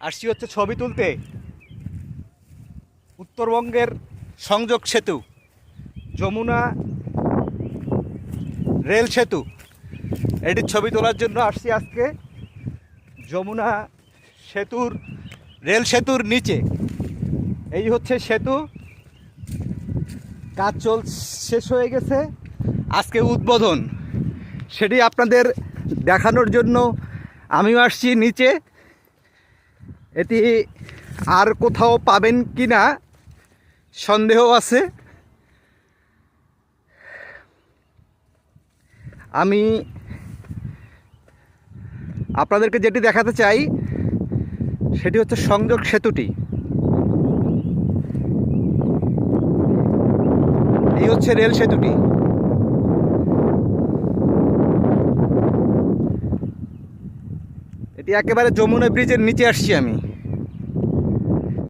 আসছি হচ্ছে ছবি তুলতে উত্তরবঙ্গের সংযোগ সেতু, যমুনা রেল সেতু, এটির ছবি তোলার জন্য আসছি আজকে। যমুনা সেতুর রেল সেতুর নিচে এই হচ্ছে সেতু, কাজ শেষ হয়ে গেছে, আজকে উদ্বোধন। সেটি আপনাদের দেখানোর জন্য আমিও আসছি নিচে। এটি আর কোথাও পাবেন কি না সন্দেহ আছে। আমি আপনাদেরকে যেটি দেখাতে চাই সেটি হচ্ছে সংযোগ সেতুটি। এই হচ্ছে রেল সেতুটি। এটি একেবারে যমুনা ব্রিজের নিচে আসছি আমি।